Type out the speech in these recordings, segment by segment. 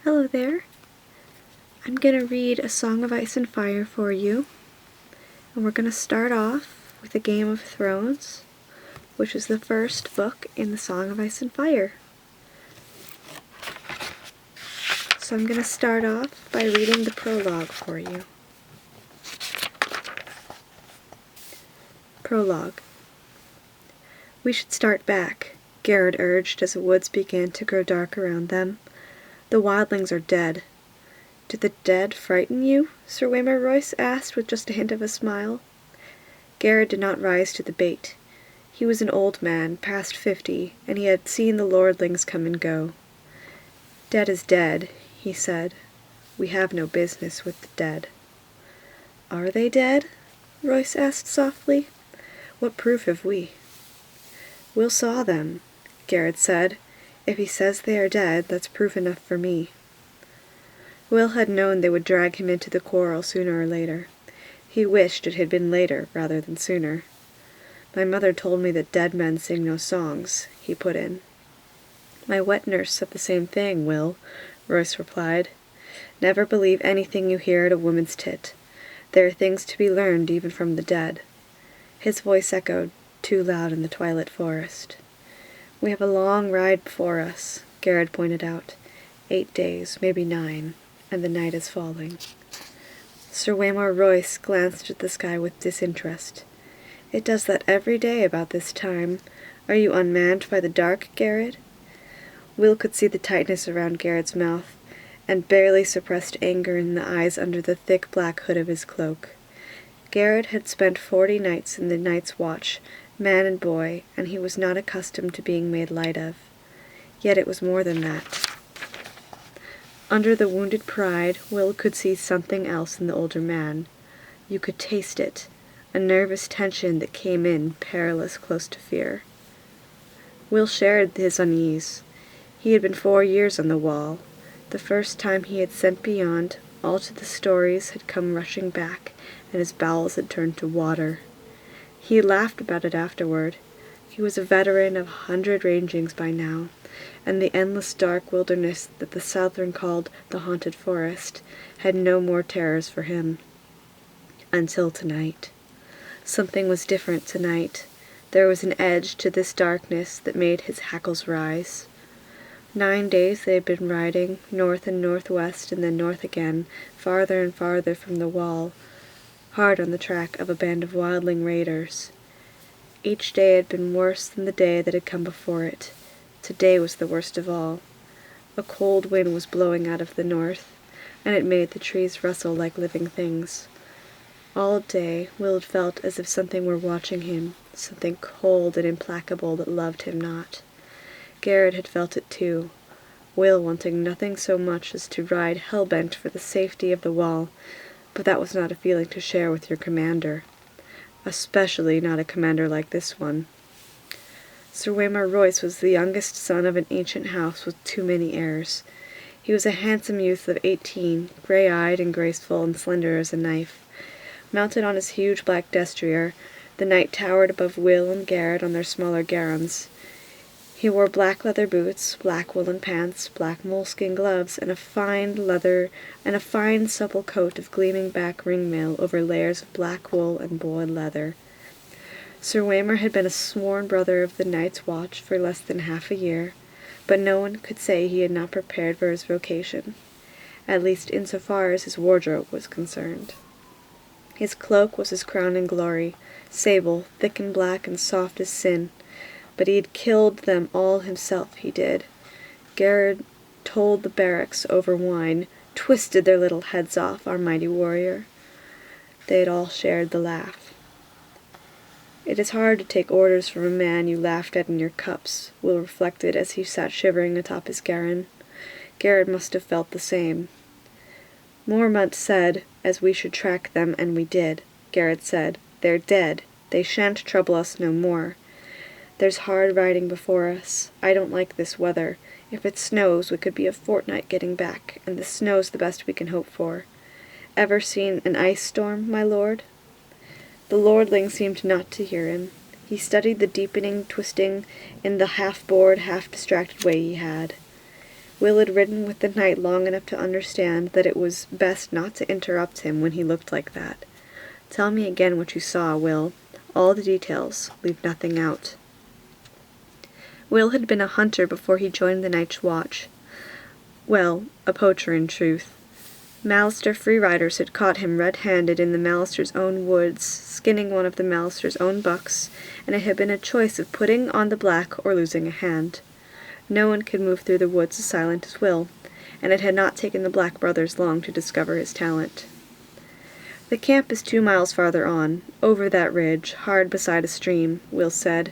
Hello there. I'm going to read A Song of Ice and Fire for you. And we're going to start off with A Game of Thrones, which is the first book in the Song of Ice and Fire. So I'm going to start off by reading the prologue for you. Prologue. We should start back, Garrett urged as the woods began to grow dark around them. The wildlings are dead. Do the dead frighten you? Sir Waymar Royce asked with just a hint of a smile. Garrett did not rise to the bait. He was an old man, past 50, and he had seen the lordlings come and go. Dead is dead, he said. We have no business with the dead. Are they dead? Royce asked softly. What proof have we? Will saw them, Garrett said. If he says they are dead, that's proof enough for me. Will had known they would drag him into the quarrel sooner or later. He wished it had been later rather than sooner. My mother told me that dead men sing no songs, he put in. My wet nurse said the same thing, Will, Royce replied. Never believe anything you hear at a woman's tit. There are things to be learned even from the dead. His voice echoed, too loud in the twilight forest. We have a long ride before us, Garrett pointed out. 8 days, maybe 9, and the night is falling. Sir Waymar Royce glanced at the sky with disinterest. It does that every day about this time. Are you unmanned by the dark, Garrett? Will could see the tightness around Garrett's mouth, and barely suppressed anger in the eyes under the thick black hood of his cloak. Garrett had spent 40 nights in the Night's Watch, man and boy, and he was not accustomed to being made light of. Yet it was more than that. Under the wounded pride, Will could see something else in the older man. You could taste it, a nervous tension that came in, perilous, close to fear. Will shared his unease. He had been 4 years on the wall. The first time he had sent beyond, all to the stories had come rushing back, and his bowels had turned to water. He laughed about it afterward. He was a veteran of 100 rangings by now, and the endless dark wilderness that the Southern called the haunted forest had no more terrors for him. Until tonight. Something was different tonight. There was an edge to this darkness that made his hackles rise. 9 days they had been riding, north and northwest and then north again, farther and farther from the wall, hard on the track of a band of wildling raiders. Each day had been worse than the day that had come before it. Today was the worst of all. A cold wind was blowing out of the north, and it made the trees rustle like living things. All day Will had felt as if something were watching him, something cold and implacable that loved him not. Garrett had felt it too, Will wanting nothing so much as to ride hell-bent for the safety of the wall, but that was not a feeling to share with your commander. Especially not a commander like this one. Sir Waymar Royce was the youngest son of an ancient house with too many heirs. He was a handsome youth of 18, grey-eyed and graceful and slender as a knife. Mounted on his huge black destrier, the knight towered above Will and Garrett on their smaller garrons. He wore black leather boots, black woolen pants, black moleskin gloves, and a fine supple coat of gleaming back ringmail over layers of black wool and boiled leather. Sir Waymar had been a sworn brother of the Night's Watch for less than half a year, but no one could say he had not prepared for his vocation, at least insofar as his wardrobe was concerned. His cloak was his crown and glory, sable, thick and black and soft as sin, but he had killed them all himself, he did. Garrett told the barracks over wine, twisted their little heads off, our mighty warrior. They had all shared the laugh. It is hard to take orders from a man you laughed at in your cups, Will reflected as he sat shivering atop his garron. Garrett must have felt the same. Mormont said, as we should track them, and we did. Garrett said, They're dead. They shan't trouble us no more. There's hard riding before us. I don't like this weather. If it snows, we could be a fortnight getting back, and the snow's the best we can hope for. Ever seen an ice storm, my lord? The lordling seemed not to hear him. He studied the deepening twisting in the half-bored, half-distracted way he had. Will had ridden with the knight long enough to understand that it was best not to interrupt him when he looked like that. "Tell me again what you saw, Will. All the details. Leave nothing out." Will had been a hunter before he joined the night's watch. Well, a poacher in truth. Mallister free riders had caught him red-handed in the Mallister's own woods, skinning one of the Mallister's own bucks, and it had been a choice of putting on the black or losing a hand. No one could move through the woods as silent as Will, and it had not taken the Black brothers long to discover his talent. "The camp is 2 miles farther on, over that ridge, hard beside a stream," Will said.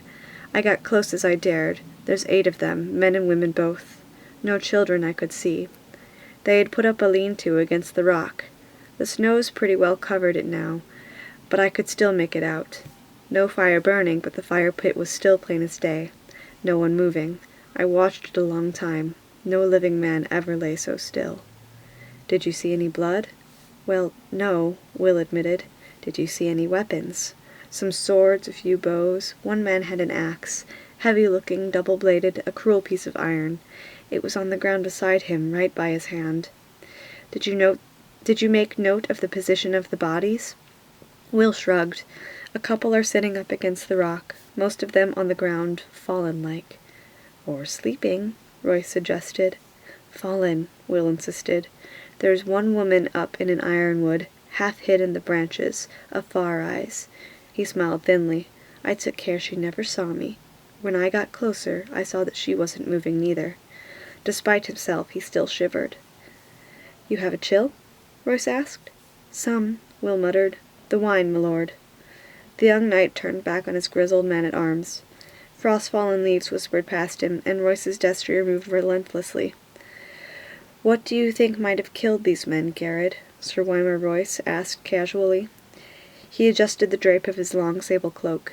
"I got close as I dared. There's 8 of them, men and women both. No children I could see. They had put up a lean-to against the rock. The snow's pretty well covered it now, but I could still make it out. No fire burning, but the fire pit was still plain as day. No one moving. I watched it a long time. No living man ever lay so still." "Did you see any blood?" "Well, no," Will admitted. "Did you see any weapons?" "Some swords, a few bows. One man had an axe, heavy-looking, double-bladed, a cruel piece of iron. It was on the ground beside him, right by his hand." Did you make note of the position of the bodies?" Will shrugged. "A couple are sitting up against the rock, most of them on the ground, fallen-like." "Or sleeping," Royce suggested. "Fallen," Will insisted. "There's one woman up in an ironwood, half hid in the branches, a Far Eyes." He smiled thinly. "I took care she never saw me. When I got closer, I saw that she wasn't moving neither." Despite himself, he still shivered. "You have a chill?" Royce asked. "Some," Will muttered. "The wine, my lord." The young knight turned back on his grizzled man-at-arms. Frost-fallen leaves whispered past him, and Royce's destrier moved relentlessly. "What do you think might have killed these men, Garrod?" Sir Wymer Royce asked casually. He adjusted the drape of his long sable cloak.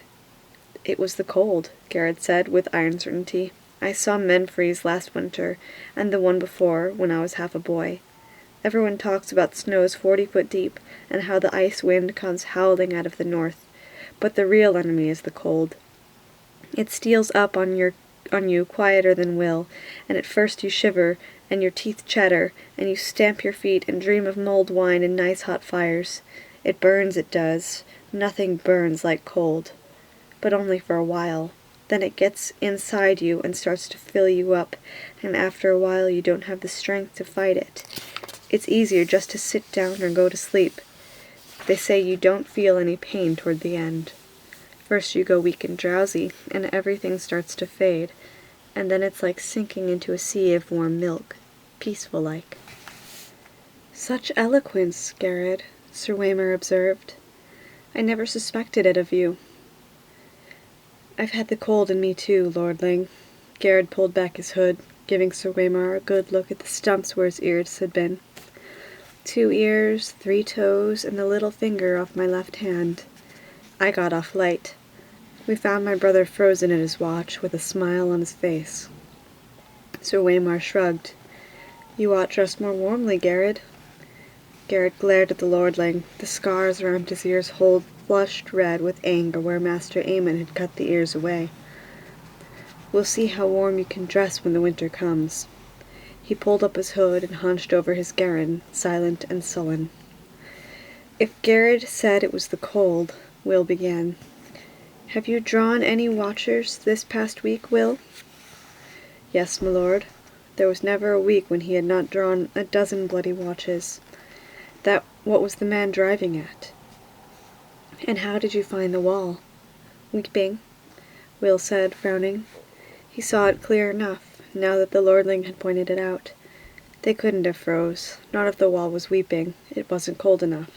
"It was the cold," Garrod said, with iron certainty. "I saw men freeze last winter, and the one before, when I was half a boy. Everyone talks about snows 40 foot deep, and how the ice wind comes howling out of the north. But the real enemy is the cold. It steals up on you quieter than will, and at first you shiver, and your teeth chatter, and you stamp your feet and dream of mulled wine and nice hot fires. It burns, it does. Nothing burns like cold. But only for a while. Then it gets inside you and starts to fill you up, and after a while you don't have the strength to fight it. It's easier just to sit down or go to sleep. They say you don't feel any pain toward the end. First you go weak and drowsy, and everything starts to fade, and then it's like sinking into a sea of warm milk, peaceful-like." "Such eloquence, Garrod," Sir Wymer observed. "I never suspected it of you." "I've had the cold in me too, lordling." Garrod pulled back his hood, giving Sir Wymer a good look at the stumps where his ears had been. 2 ears, 3 toes, and the little finger off my left hand. I got off light. We found my brother frozen at his watch, with a smile on his face." Sir Wymer shrugged. "You ought dress more warmly, Garrod." Garrod glared at the lordling. The scars around his ears flushed red with anger where Master Aemon had cut the ears away. "We'll see how warm you can dress when the winter comes." He pulled up his hood and hunched over his garron, silent and sullen. "If Garrod said it was the cold," Will began. "Have you drawn any watchers this past week, Will?" "Yes, my lord. There was never a week when he had not drawn a dozen bloody watches. What was the man driving at?" "And how did you find the wall?" "Weeping," Will said, frowning. He saw it clear enough, now that the lordling had pointed it out. They couldn't have froze, not if the wall was weeping. It wasn't cold enough.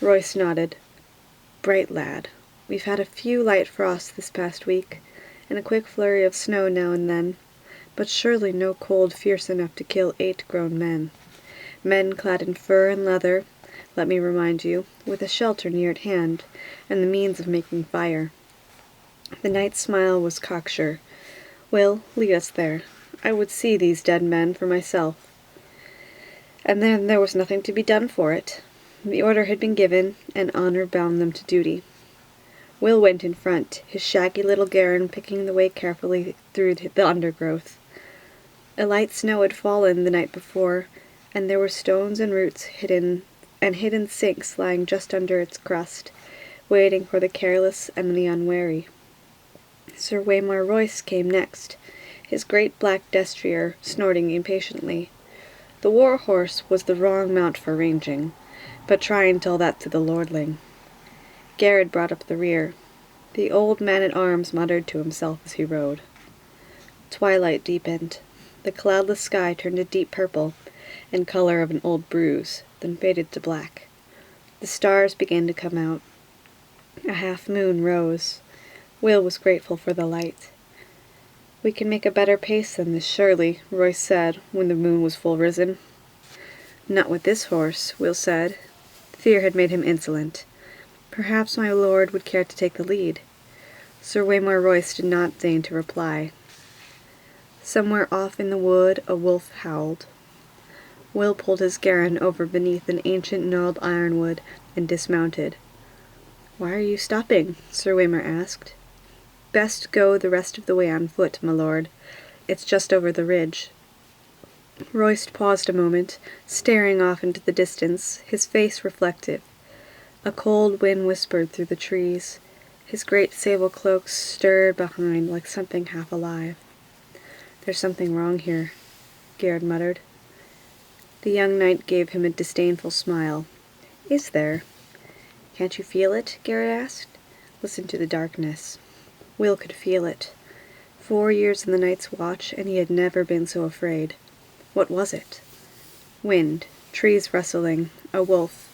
Royce nodded. "Bright lad. We've had a few light frosts this past week, and a quick flurry of snow now and then, but surely no cold fierce enough to kill 8 grown men. Men clad in fur and leather, let me remind you, with a shelter near at hand, and the means of making fire." The knight's smile was cocksure. "Will, lead us there. I would see these dead men for myself." And then there was nothing to be done for it. The order had been given, and honor bound them to duty. Will went in front, his shaggy little garron picking the way carefully through the undergrowth. A light snow had fallen the night before, and there were stones and roots hidden sinks lying just under its crust, waiting for the careless and the unwary. Sir Waymar Royce came next, his great black destrier snorting impatiently. The war horse was the wrong mount for ranging, but try and tell that to the lordling. Garrod brought up the rear. The old man-at-arms muttered to himself as he rode. Twilight deepened. The cloudless sky turned a deep purple, in color of an old bruise, then faded to black. The stars began to come out. A half-moon rose. Will was grateful for the light. "We can make a better pace than this, surely," Royce said, when the moon was full risen. "Not with this horse," Will said. Fear had made him insolent. "Perhaps my lord would care to take the lead." Sir Waymar Royce did not deign to reply. Somewhere off in the wood a wolf howled. Will pulled his garron over beneath an ancient gnarled ironwood and dismounted. "Why are you stopping?" Sir Waymar asked. "Best go the rest of the way on foot, my lord. It's just over the ridge." Royce paused a moment, staring off into the distance, his face reflective. A cold wind whispered through the trees. His great sable cloak stirred behind like something half alive. "There's something wrong here," Garrod muttered. The young knight gave him a disdainful smile. "Is there?" "Can't you feel it?" Garrod asked. "Listen to the darkness." Will could feel it. 4 years in the night's watch, and he had never been so afraid. What was it? Wind, trees rustling, a wolf.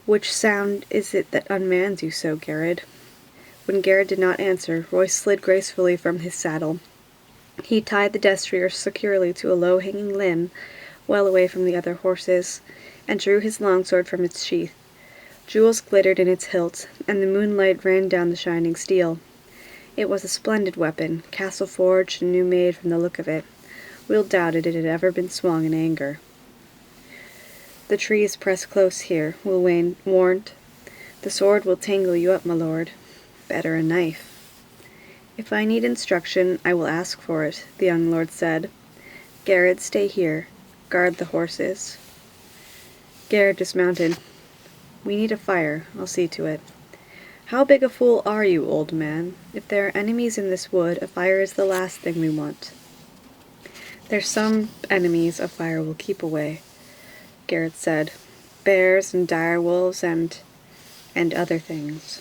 "Which sound is it that unmans you so, Garrod?" When Garrod did not answer, Royce slid gracefully from his saddle. He tied the destrier securely to a low-hanging limb, well away from the other horses, and drew his longsword from its sheath. Jewels glittered in its hilt, and the moonlight ran down the shining steel. It was a splendid weapon, castle-forged and new-made from the look of it. Will doubted it had ever been swung in anger. "The trees press close here," Will warned. "The sword will tangle you up, my lord. Better a knife." "If I need instruction, I will ask for it," the young lord said. "Garrod, stay here. Guard the horses." Garrod dismounted. "We need a fire. I'll see to it." "How big a fool are you, old man? If there are enemies in this wood, a fire is the last thing we want." "There's some enemies a fire will keep away," Garrod said. "Bears and dire wolves and other things."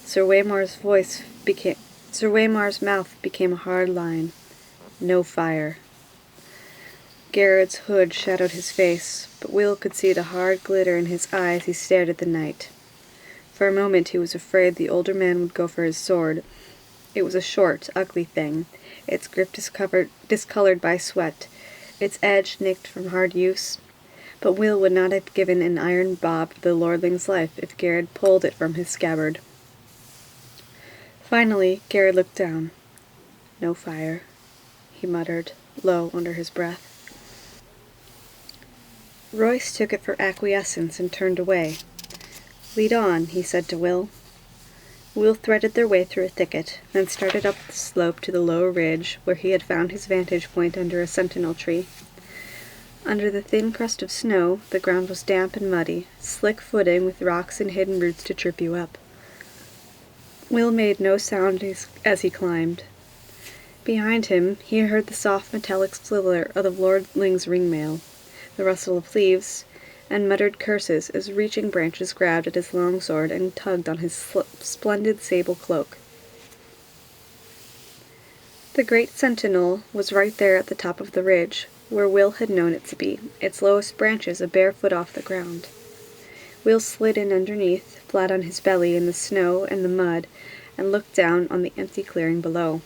Sir Waymar's mouth became a hard line. "No fire." Garrod's hood shadowed his face, but Will could see the hard glitter in his eye as he stared at the knight. For a moment he was afraid the older man would go for his sword. It was a short, ugly thing, its grip discolored by sweat, its edge nicked from hard use. But Will would not have given an iron bob to the lordling's life if Garrod pulled it from his scabbard. Finally, Garrod looked down. "No fire," he muttered, low under his breath. Royce took it for acquiescence and turned away. "Lead on," he said to Will. Will threaded their way through a thicket, then started up the slope to the low ridge where he had found his vantage point under a sentinel tree. Under the thin crust of snow, the ground was damp and muddy, slick footing with rocks and hidden roots to trip you up. Will made no sound as he climbed. Behind him, he heard the soft metallic slither of the lordling's ringmail, the rustle of leaves, and muttered curses as reaching branches grabbed at his longsword and tugged on his splendid sable cloak. The great sentinel was right there at the top of the ridge, where Will had known it to be, its lowest branches a bare foot off the ground. Will slid in underneath, flat on his belly in the snow and the mud, and looked down on the empty clearing below.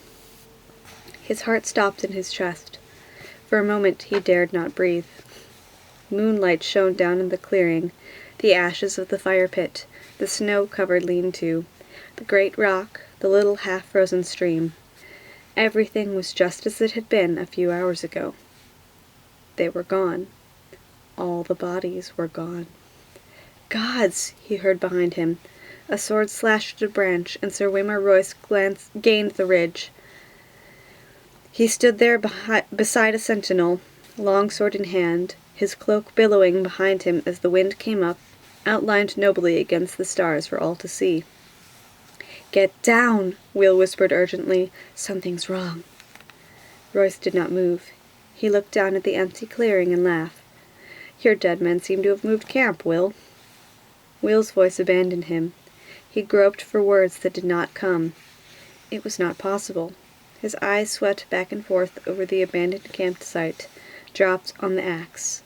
His heart stopped in his chest. For a moment he dared not breathe. Moonlight shone down in the clearing, the ashes of the fire pit, the snow-covered lean-to, the great rock, the little half-frozen stream. Everything was just as it had been a few hours ago. They were gone. All the bodies were gone. "Gods!" he heard behind him. A sword slashed at a branch, and Sir Waymar Royce gained the ridge. He stood there beside a sentinel, longsword in hand, his cloak billowing behind him as the wind came up, outlined nobly against the stars for all to see. "Get down!" Will whispered urgently. "Something's wrong." Royce did not move. He looked down at the empty clearing and laughed. "Your dead men seem to have moved camp, Will." Will's voice abandoned him. He groped for words that did not come. It was not possible. His eyes swept back and forth over the abandoned campsite, dropped on the axe.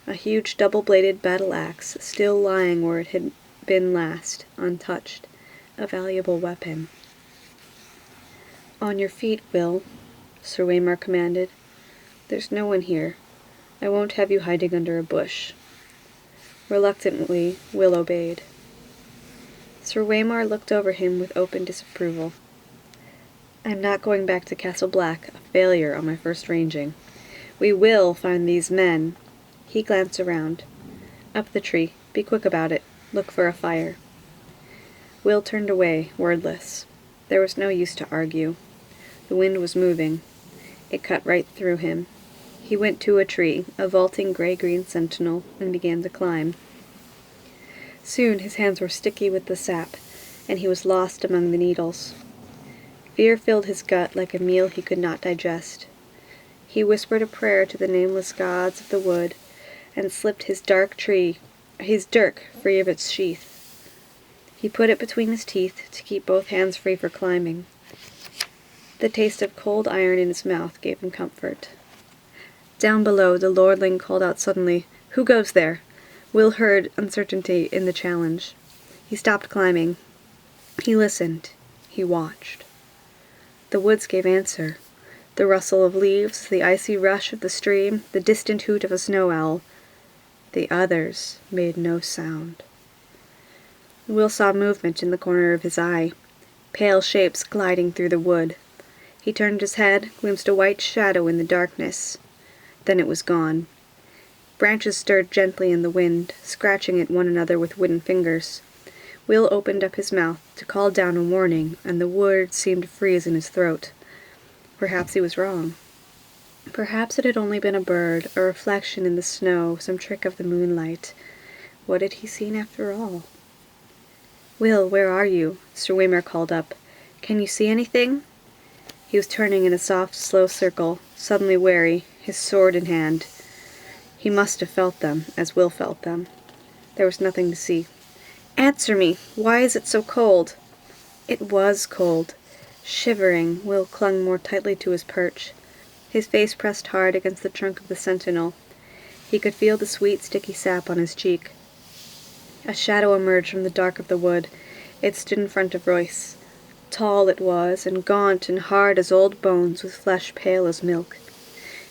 A huge double-bladed battle axe, still lying where it had been last, untouched. A valuable weapon. "On your feet, Will," Sir Waymar commanded. "There's no one here. I won't have you hiding under a bush." Reluctantly, Will obeyed. Sir Waymar looked over him with open disapproval. "I'm not going back to Castle Black, a failure on my first ranging. We will find these men." He glanced around. "Up the tree. Be quick about it. Look for a fire." Will turned away, wordless. There was no use to argue. The wind was moving. It cut right through him. He went to a tree, a vaulting gray-green sentinel, and began to climb. Soon his hands were sticky with the sap, and he was lost among the needles. Fear filled his gut like a meal he could not digest. He whispered a prayer to the nameless gods of the wood, and slipped his dirk free of its sheath. He put it between his teeth to keep both hands free for climbing. The taste of cold iron in his mouth gave him comfort. Down below, the lordling called out suddenly, "Who goes there?" Will heard uncertainty in the challenge. He stopped climbing. He listened. He watched. The woods gave answer. The rustle of leaves, the icy rush of the stream, the distant hoot of a snow owl. The others made no sound. Will saw movement in the corner of his eye, pale shapes gliding through the wood. He turned his head, glimpsed a white shadow in the darkness. Then it was gone. Branches stirred gently in the wind, scratching at one another with wooden fingers. Will opened up his mouth to call down a warning, and the words seemed to freeze in his throat. Perhaps he was wrong. Perhaps it had only been a bird, a reflection in the snow, some trick of the moonlight. What had he seen after all? "Will, where are you?" Sir Waymar called up. "Can you see anything?" He was turning in a soft, slow circle, suddenly wary, his sword in hand. He must have felt them, as Will felt them. There was nothing to see. "Answer me! Why is it so cold?" It was cold. Shivering, Will clung more tightly to his perch. His face pressed hard against the trunk of the sentinel. He could feel the sweet, sticky sap on his cheek. A shadow emerged from the dark of the wood. It stood in front of Royce. Tall it was, and gaunt and hard as old bones, with flesh pale as milk.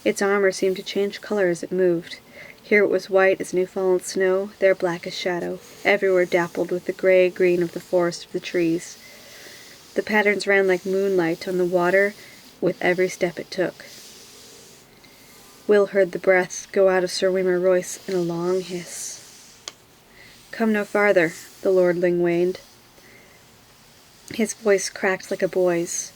Its armor seemed to change color as it moved. Here it was white as new-fallen snow, there black as shadow, everywhere dappled with the gray-green of the forest of the trees. The patterns ran like moonlight on the water with every step it took. Will heard the breath go out of Sir Waymar Royce in a long hiss. "Come no farther," the lordling waned. His voice cracked like a boy's.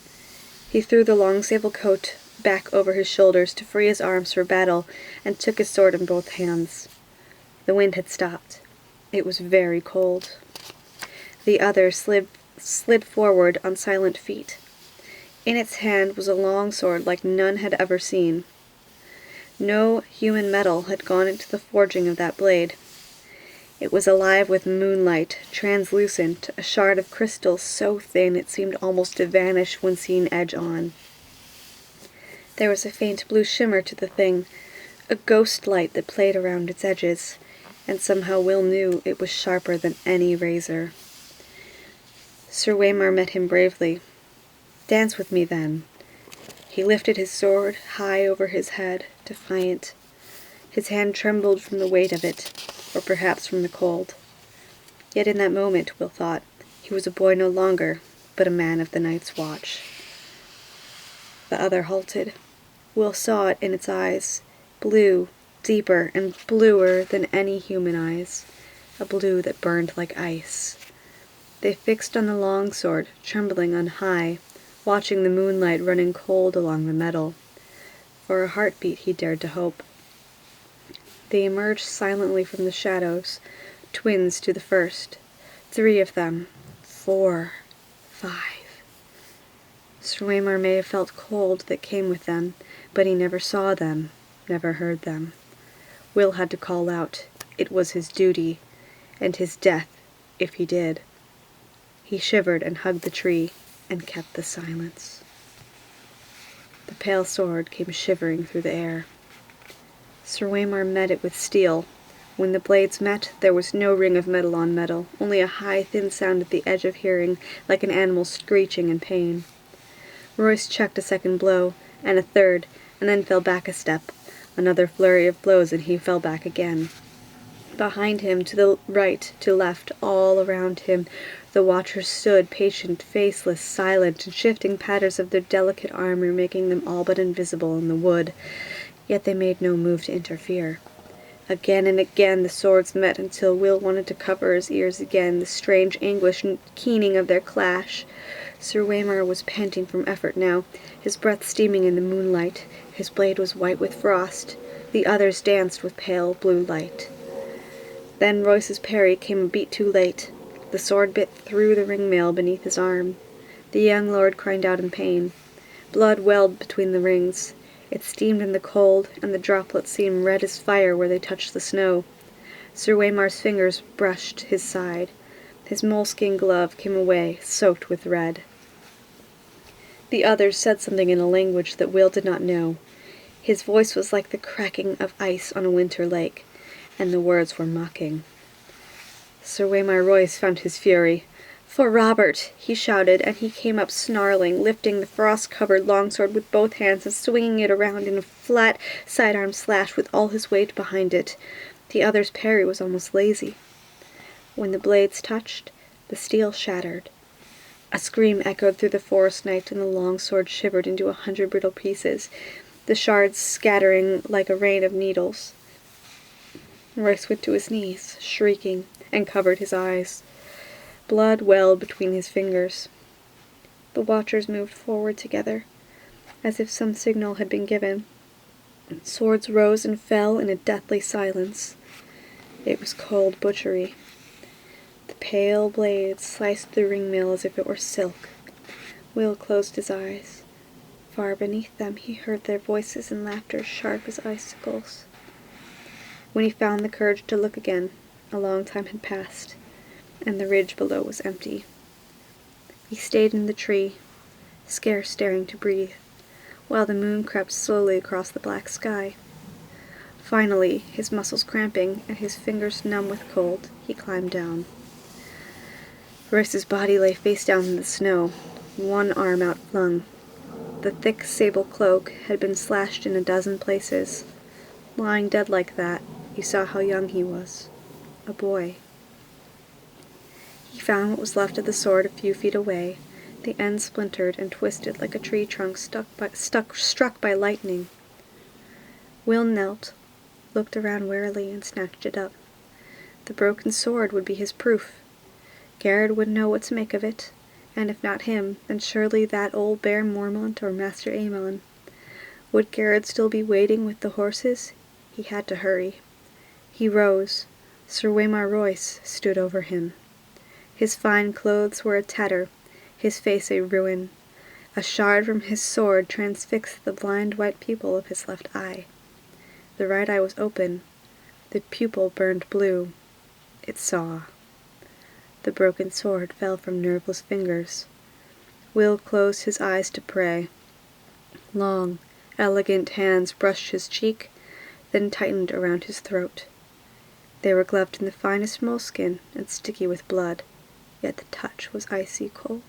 He threw the long sable coat back over his shoulders to free his arms for battle, and took his sword in both hands. The wind had stopped. It was very cold. The other slid forward on silent feet. In its hand was a long sword like none had ever seen. No human metal had gone into the forging of that blade. It was alive with moonlight, translucent, a shard of crystal so thin it seemed almost to vanish when seen edge on. There was a faint blue shimmer to the thing, a ghost light that played around its edges, and somehow Will knew it was sharper than any razor. Sir Waymar met him bravely. "Dance with me, then." He lifted his sword high over his head, defiant. His hand trembled from the weight of it, or perhaps from the cold. Yet in that moment, Will thought, he was a boy no longer, but a man of the night's watch. The other halted. Will saw it in its eyes, blue, deeper and bluer than any human eyes, a blue that burned like ice. They fixed on the long sword, trembling on high, watching the moonlight running cold along the metal. For a heartbeat he dared to hope. They emerged silently from the shadows, twins to the first. 3 of them. 4. 5. Sir Waymar may have felt cold that came with them, but he never saw them, never heard them. Will had to call out. It was his duty, and his death, if he did. He shivered and hugged the tree, and kept the silence. The pale sword came shivering through the air. Sir Waymar met it with steel. When the blades met, there was no ring of metal on metal, only a high, thin sound at the edge of hearing, like an animal screeching in pain. Royce checked a second blow, and a third, and then fell back a step. Another flurry of blows, and he fell back again. Behind him, to the right, to left, all around him, the watchers stood, patient, faceless, silent, and shifting patterns of their delicate armor making them all but invisible in the wood. Yet they made no move to interfere. Again and again the swords met until Will wanted to cover his ears again, the strange anguish and keening of their clash. Sir Waymar was panting from effort now, his breath steaming in the moonlight. His blade was white with frost. The others danced with pale blue light. Then Royce's parry came a beat too late. The sword bit through the ringmail beneath his arm. The young lord cried out in pain. Blood welled between the rings. It steamed in the cold, and the droplets seemed red as fire where they touched the snow. Sir Waymar's fingers brushed his side. His moleskin glove came away, soaked with red. The others said something in a language that Will did not know. His voice was like the cracking of ice on a winter lake, and the words were mocking. Sir Waymar Royce found his fury. "For Robert!" he shouted, and he came up snarling, lifting the frost-covered longsword with both hands and swinging it around in a flat sidearm slash with all his weight behind it. The other's parry was almost lazy. When the blades touched, the steel shattered. A scream echoed through the forest night, and the longsword shivered into 100 brittle pieces, the shards scattering like a rain of needles. Royce went to his knees, shrieking, and covered his eyes. Blood welled between his fingers. The watchers moved forward together, as if some signal had been given. Swords rose and fell in a deathly silence. It was cold butchery. The pale blades sliced the ringmail as if it were silk. Will closed his eyes. Far beneath them he heard their voices and laughter sharp as icicles. When he found the courage to look again, a long time had passed, and the ridge below was empty. He stayed in the tree, scarce daring to breathe, while the moon crept slowly across the black sky. Finally, his muscles cramping and his fingers numb with cold, he climbed down. Royce's body lay face down in the snow, one arm outflung. The thick sable cloak had been slashed in a dozen places. Lying dead like that, you saw how young he was. A boy. He found what was left of the sword a few feet away, the end splintered and twisted like a tree trunk struck by lightning. Will knelt, looked around warily, and snatched it up. The broken sword would be his proof. Garrett would know what to make of it, and if not him, then surely that old Bear Mormont or Master Aemon. Would Garrett still be waiting with the horses? He had to hurry. He rose. Sir Waymar Royce stood over him. His fine clothes were a tatter, his face a ruin. A shard from his sword transfixed the blind white pupil of his left eye. The right eye was open. The pupil burned blue. It saw. The broken sword fell from nerveless fingers. Will closed his eyes to pray. Long, elegant hands brushed his cheek, then tightened around his throat. They were gloved in the finest moleskin and sticky with blood, yet the touch was icy cold.